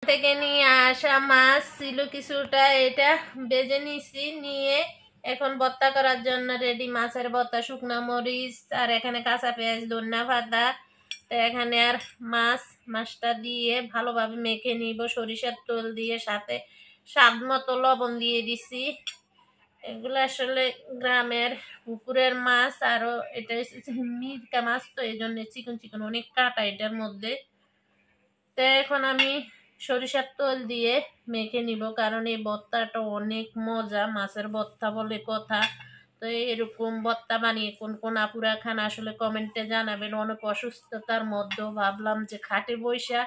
থেকে নিয়ে আসা মাছ ছিল কিছুটা, এটা বেজে নিছি, নিয়ে এখন ভর্তা করার জন্য রেডি। মাছের ভর্তা, শুকনা মরিচ আর এখানে কাঁচা পেঁয়াজ, ধনিয়া পাতা। তো এখানে আর মাছটা দিয়ে ভালোভাবে মেখে নিব সরিষার তেল দিয়ে, সাথে স্বাদ মতো লবণ দিয়ে দিছি। এগুলো আসলে গ্রামের পুকুরের মাছ, আরো এটা মিরকা মাছ, তো এই জন্য চিকন চিকন অনেক কাটা এটার মধ্যে। তো এখন আমি সরিষার তেল দিয়ে মেখে নিব, কারণ এই ভর্তাটা অনেক মজা, মাছের ভর্তা বলে কথা। তো এরকম ভর্তা বানিয়ে কোন কোন আপুরা খান আসলে কমেন্টে জানাবেন। অনেক অসুস্থতার মধ্যেও ভাবলাম যে খাটে বৈশা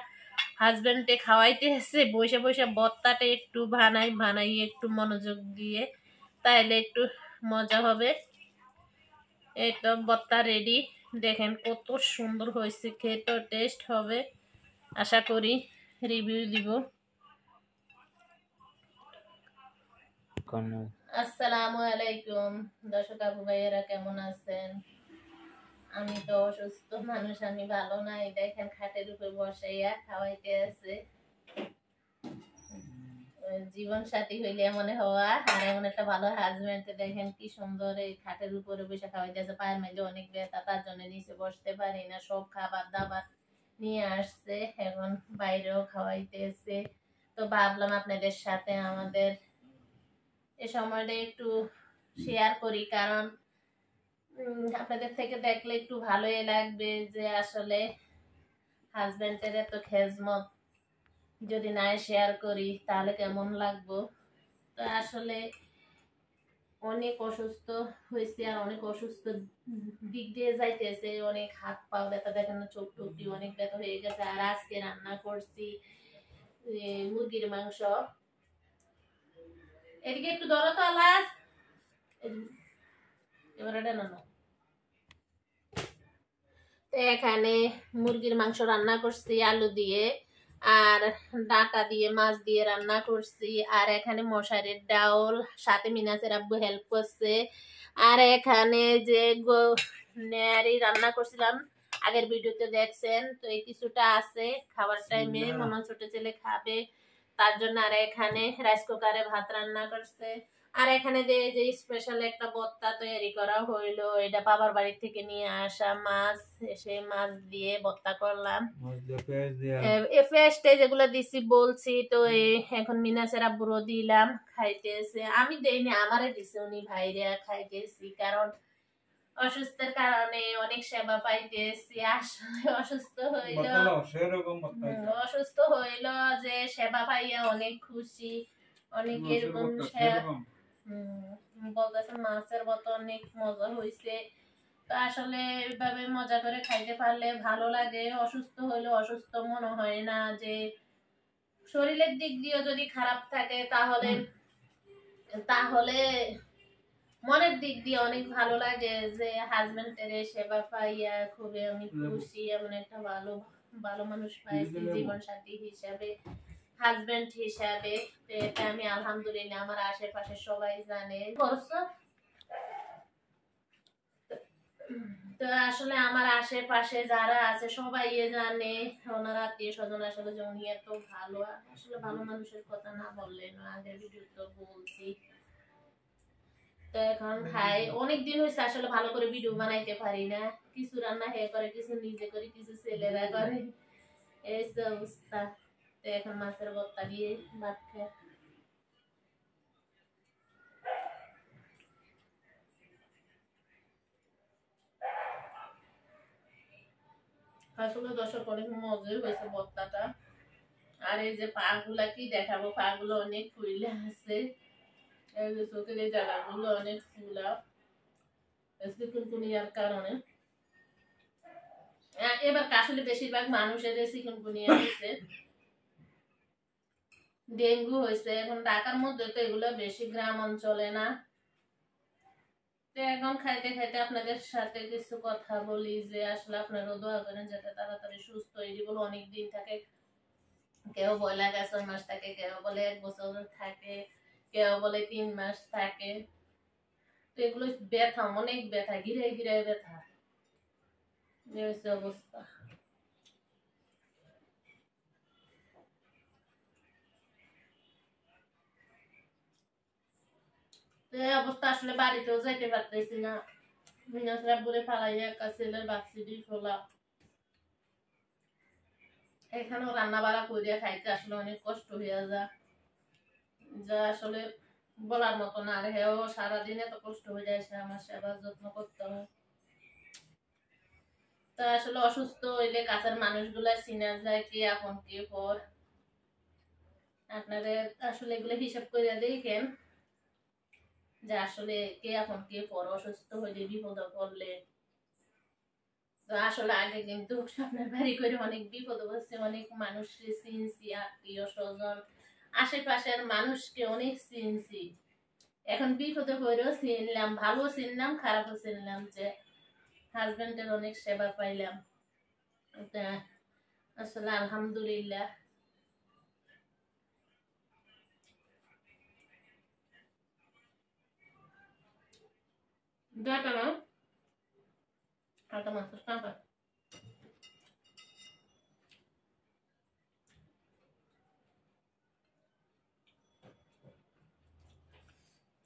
হাজবেন্ডে খাওয়াইতে এসে বৈশা বৈশা ভর্তাটা একটু বানাই একটু মনোযোগ দিয়ে, তাইলে একটু মজা হবে। এই তো ভর্তা রেডি, দেখেন কত সুন্দর হয়েছে, খেতে টেস্ট হবে আশা করি, রিভিউ দিব। আসসালামু আলাইকুম দর্শক আপু ভাইয়েরা, কেমন আছেন? আমি তো অসুস্থ মানুষ, আমি ভালো নাই। দেখেন খাটের উপর বসাইয়া খাওয়াইতে আছে। জীবন সাথী হইলে এমন হওয়া, আর এমন একটা ভালো হাজবেন্ড, দেখেন কি সুন্দর এই খাটের উপরে বসে খাওয়াইতে আছে। পায়ের মাঝে অনেক ব্যথা, তার জন্য নিচে বসতে পারি না, সব খাবার দাবার নিয়ে আসছে, এখন বাইরেও খাওয়াইতেছে। তো ভাবলাম আপনাদের সাথে আমাদের এ সময়টা একটু শেয়ার করি, কারণ আপনাদের থেকে দেখলে একটু ভালোই লাগবে যে আসলে হাজবেন্ডের এত খেজমত যদি না শেয়ার করি তাহলে কেমন লাগবো। তো আসলে অনেক অসুস্থ হয়েছে, আর অনেক অসুস্থ দিক দিয়ে যাইতেছে, অনেক হাত পা ব্যথা, দেখেন না চোখ টোক দিয়ে অনেক ব্যথা হয়ে গেছে। আর আজকে রান্না করছি মুরগির মাংস। এদিকে একটু ধরো তো আলাস, এবার এটা না। এখানে মুরগির মাংস রান্না করছি আলু দিয়ে, আর ডাটা দিয়ে মাছ দিয়ে রান্না করছি। আর এখানে মশারির ডাউল, সাথে মিনাসের আব্বু হেল্প করছে। আর এখানে যে নেয়ারি রান্না করছিলাম, আগের ভিডিওতে দেখছেন, তো এই কিছুটা আছে খাবার টাইমে, মনে ছোট ছেলে খাবে তার জন্য। আর এখানে রাইস কুকারে ভাত রান্না করছে। আর এখানে যে যে স্পেশাল একটা ভর্তা তৈরি করা হইলো, এটা বাবার বাড়ি থেকে নিয়ে আসা মাছ, সেই মাছ দিয়ে ভর্তা করলাম। পেঁয়াজটা যেগুলো দিছি বলছি, তো এখন মিনাসের আব্বুরও দিলাম, খাইতেছে। আমি দেইনি, আমারে দিছে উনি ভাইরা, খাইতেছি। কারণ অসুস্থের কারণে অনেক সেবা পাইতেছি। আসলে অসুস্থ হইল যে সেবা পাইয়া অনেক খুশি, অনেক এরকম বলতেছে মাছের মতো অনেক মজা হয়েছে। তো আসলে এইভাবে মজা করে খাইতে পারলে ভালো লাগে। অসুস্থ হইলে অসুস্থ মনে হয় না, যে শরীরের দিক দিয়ে যদি খারাপ থাকে তাহলে তাহলে মনের দিক দিয়ে অনেক ভালো লাগে, যে হাজবেন্ডের সেবা পাইয়া খুবই আমি খুশি। এমন একটা ভালো ভালো মানুষ পাইছি জীবন সাথী হিসাবে, হাজবেন্ড হিসাবে। এটা আমি আলহামদুলিল্লাহ, আমার আশেপাশে সবাই জানে। তো আসলে আমার আশেপাশে যারা আছে সবাই জানে, ওনার আত্মীয় স্বজন আসলে যে উনি এত ভালো। আসলে ভালো মানুষের কথা না বললে না, আগের ভিডিও তো বলছি। তো এখন খাই, অনেকদিন হয়েছে আসলে ভালো করে ভিডিও বানাইতে পারি না, কিছু রান্না হে করে, কিছু নিজে করি, কিছু ছেলেরা করে, এই অবস্থা। তো এখন মাছের ভর্তা দিয়ে ভাত খাই। আসলে দর্শক অনেক মজাই হয়েছে ভর্তাটা। আর এই যে পা গুলা কি দেখাবো, পা গুলো অনেক ফুলে আছে, এই যে চোখের এই জায়গাগুলো অনেক ফুলা চিকুনগুনিয়ার কারণে। এবার আসলে বেশিরভাগ মানুষের চিকুনগুনিয়া হয়েছে, ডেঙ্গু হয়েছে। এখন ঢাকার মধ্যে তো এগুলো বেশি, গ্রাম অঞ্চলে না। তো এখন খাইতে খাইতে আপনাদের সাথে কিছু কথা বলি, যে আসলে আপনারা দোয়া করেন যাতে তাড়াতাড়ি সুস্থ। এগুলো অনেক দিন থাকে, কেউ বলে 6 মাস থাকে, কেউ বলে 1 বছর থাকে, কেউ বলে 3 মাস থাকে। তো এগুলো ব্যথা, অনেক ব্যথা, গিরে গিরে ব্যথা, এই অবস্থা। এই অবস্থা আসলে বাড়িতেও যাইতে পারতেছি না। মিনাসরা বলে ফালাইয়া একটা ছেলের বাচ্চিটি ফোলা, এখানেও রান্না বাড়া করিয়া খাইতে আসলে অনেক কষ্ট হইয়া যা আসলে বলার মতো না। আর হেও সারাদিন এত কষ্ট হয়ে যায়, সে আমার সেবা যত্ন করতে হয়। তা আসলে অসুস্থ হইলে কাছের মানুষগুলা চিনা যায় কে আপন কে পর। আপনারা আসলে এগুলো হিসাব করে দেখেন যে আসলে কে আপন কে পর, অসুস্থ হইলে বিপদে পড়লে। তো আসলে আগে কিন্তু স্বপ্নের বাড়ি করে অনেক বিপদ হচ্ছে, অনেক মানুষকে চিনছি, আত্মীয় স্বজন আশেপাশের মানুষকে অনেক চিনছি। এখন বিপদে পড়েও চিনলাম, ভালো চিনলাম খারাপও চিনলাম, যে হাজবেন্ডের অনেক সেবা পাইলাম। এটা আসলে আলহামদুলিল্লাহ। Gata no? Gata más estampa.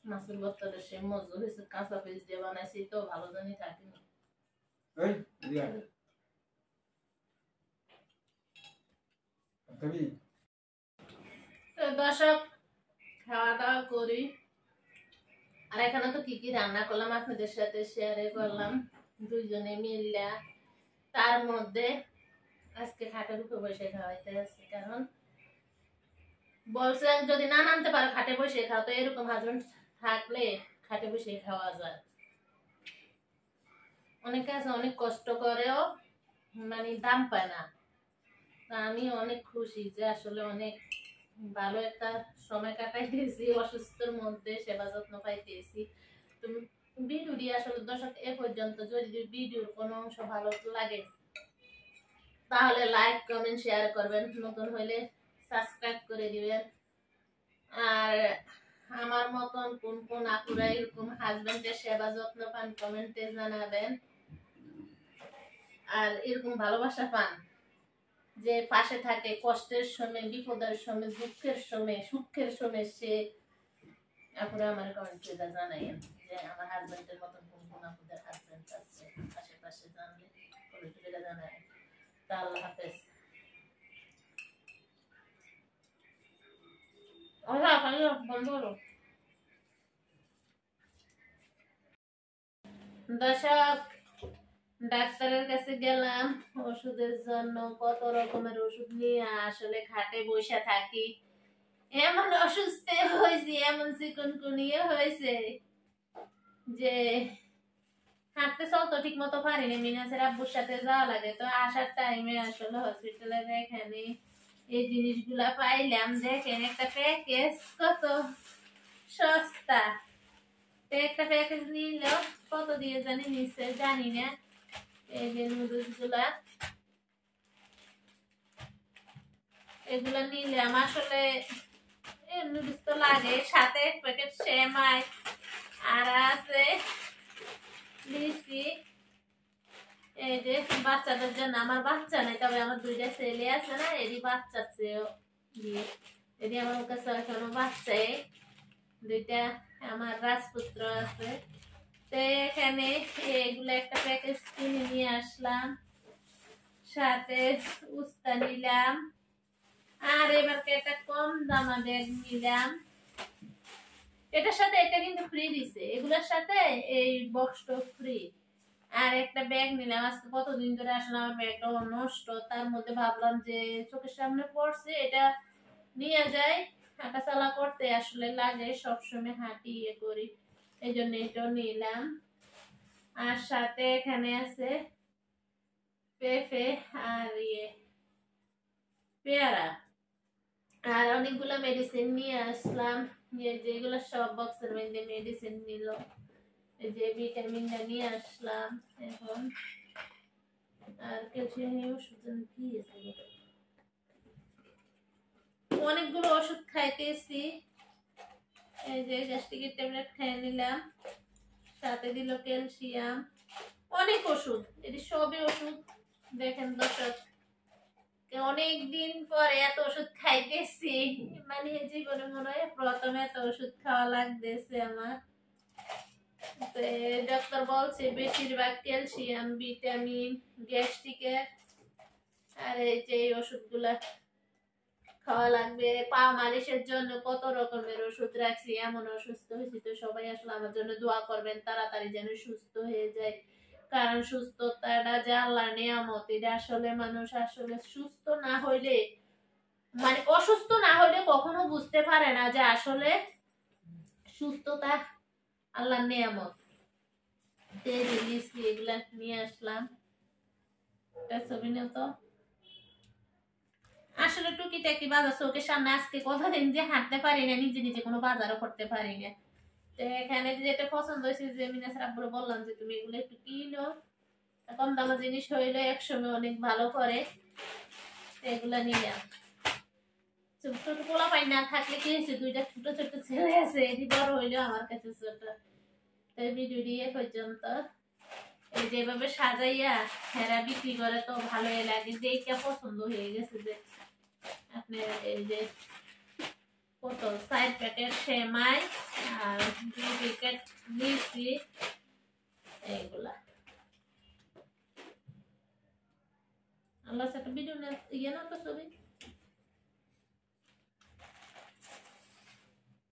মাছের বত্তাটা সে মজা হয়েছে, কাঁচা পেঁয়াজ দিয়ে বানাইছি তো ভালো জানি থাকি না। দর্শক খাওয়া দাওয়া করি, আর এখানে তো কি কি রান্না করলাম আপনাদের সাথে শেয়ারে করলাম দুইজনে মিললা। তার মধ্যে আজকে খাটের উপর বসে খাওয়াইতে আসছে, কারণ বলছে যদি না নামতে পারো খাটে বসে খাও। তো এরকম হাজবেন্ড থাকলে খাটে বসে খাওয়া যায়। অনেকে আছে অনেক কষ্ট করেও মানে দাম পায় না। আমি অনেক খুশি যে আসলে অনেক ভালো একটা সময় কাটাইতেছি, অসুস্থর মধ্যে সেবা যত্ন পাইতেছি। তুমি ভিডিওটি আসলে দর্শক এ পর্যন্ত যদি ভিডিওর কোনো অংশ ভালো লাগে তাহলে লাইক কমেন্ট শেয়ার করবেন, নতুন হইলে সাবস্ক্রাইব করে দিবেন। আর আমার মতন কোন কোন আপুরা এরকম হাজবেন্ডের সেবা যত্ন পান কমেন্টে জানাবেন। আর এরকম ভালোবাসা পান যে পাশে থাকে কষ্টের সময়, বিপদের সময়, দুঃখের সময়, সুখের সময়, সে আপুরা আমার কমেন্টে জানাইয়েন যে আমার হাজবেন্ডের মতন কোন কোন আপুদের হাজবেন্ড আছে আশেপাশে, জানলে কমেন্টে জানায়। তা আল্লাহ হাফেজ। বন্ধ হলো। দর্শক ডাক্তারের কাছে গেলাম ওষুধের জন্য, কত রকমের ওষুধ নিয়ে আসলে খাটে বসে থাকি। এমন অসুস্থ হয়েছে, এমন চিকনকুনিয়ে হয়েছে যে হাঁটতে চলতে ঠিক মতো পারিনি। মিনাসের আব্বুর সাথে যাওয়া লাগে, তো আসার টাইমে আসলে হসপিটালে এখানে এই জিনিসগুলা পাইলাম। দেখেন একটা প্যাকেজ কত সস্তা, একটা প্যাকেজ নিল কত দিয়ে জানি নিচ্ছে জানি না। এই যে নুডলস গুলা, এগুলা নিলাম আসলে নুডলস তো লাগে, সাথে এক প্যাকেট সেমাই আর আছে লিচি। এই যে বাচ্চাদের জন্য, আমার বাচ্চা নেই তবে আমার দুইটা ছেলে আছে না, এরই বাচ্চা দিয়ে এটি আমার কাছে এখনো বাচ্চাই দুইটা, আমার রাজপুত্র আছে। তো এখানে এগুলো একটা প্যাকেজ কিনে নিয়ে আসলাম, সাথে উস্তা নিলাম, আর এবার একটা কম দামা ব্যাগ নিলাম। এটার সাথে এটা কিন্তু ফ্রি দিছে, এগুলোর সাথে এই বক্সটা ফ্রি। আর একটা ব্যাগ নিলাম, আজকে কতদিন ধরে আসলে আমার ব্যাগটা নষ্ট, তার মধ্যে ভাবলাম যে চোখের সামনে পড়ছে এটা নিয়ে যাই, হাঁটাচলা করতে আসলে লাগে, সবসময় হাঁটি ইয়ে করি, এই জন্য এটাও নিলাম। আর সাথে এখানে আছে পেঁপে আর পেয়ারা, আর অনেকগুলো মেডিসিন নিয়ে আসলাম, যেগুলো সব বক্সের মধ্যে মেডিসিন নিল। এই যে ভিটামিনটা নিয়ে আসলাম এখন, আর ক্যালসিয়াম ওষুধ কি আছে, অনেকগুলো ওষুধ খাইতেছি। এই যে গ্যাস্ট্রিকের ট্যাবলেট খেয়ে নিলাম, সাথে দিল ক্যালসিয়াম, অনেক ওষুধ, এটি সবই ওষুধ। দেখেন দর্শক অনেক দিন পরে এত ওষুধ খাইতেছি, মানে জীবনে মনে হয় প্রথমে এত ওষুধ খাওয়া লাগতেছে আমার। ডক্টর বলছে বেশিরভাগ ক্যালসিয়াম ভিটামিন গ্যাস্ট্রিকের আর এই যে ওষুধগুলা খাওয়া লাগবে। পা মালিশের জন্য কত রকমের ওষুধ রাখছি, এমন অসুস্থ হয়েছি তো সবাই আসলে আমার জন্য দোয়া করবেন তাড়াতাড়ি যেন সুস্থ হয়ে যায়, কারণ সুস্থতাটা যে আল্লাহর নিয়ামত। এটা আসলে মানুষ আসলে সুস্থ না হইলে মানে অসুস্থ না হইলে কখনো বুঝতে পারে না যে আসলে সুস্থতা আল্লাহর নিয়ামত। এগুলা নিয়ে আসলাম ছবি নিয়ে তো আসলে টুকিটাকি বাজার চোখের সামনে আজকে কতদিন যে হাঁটতে পারি না, নিজে নিজে কোনো বাজারও করতে পারি না। তো এখানে যেটা পছন্দ হয়েছে যে মিনাস রাব্বুরে বললাম যে তুমি এগুলো একটু কিনো, কম দামের জিনিস হইলে একসময় অনেক ভালো করে, এগুলা নিয়ে ছোট ছোট পোলা পাই না থাকলে কি হয়েছে, দুইটা ছোট ছোট ছেলে আছে, এটি বড় হইলেও আমার কাছে ছোট। তো ভিডিও দিয়ে পর্যন্ত এই যেভাবে সাজাইয়া হেরা বিক্রি করে তো ভালোই লাগে, যে এইটা পছন্দ হয়ে গেছে যে আপনার এই যে কত 4 প্যাকেট সেমাই আর 2 প্যাকেট মিষ্টি এইগুলা। আল্লাহ সাথে ভিডিও না ইয়ে না তো ছবি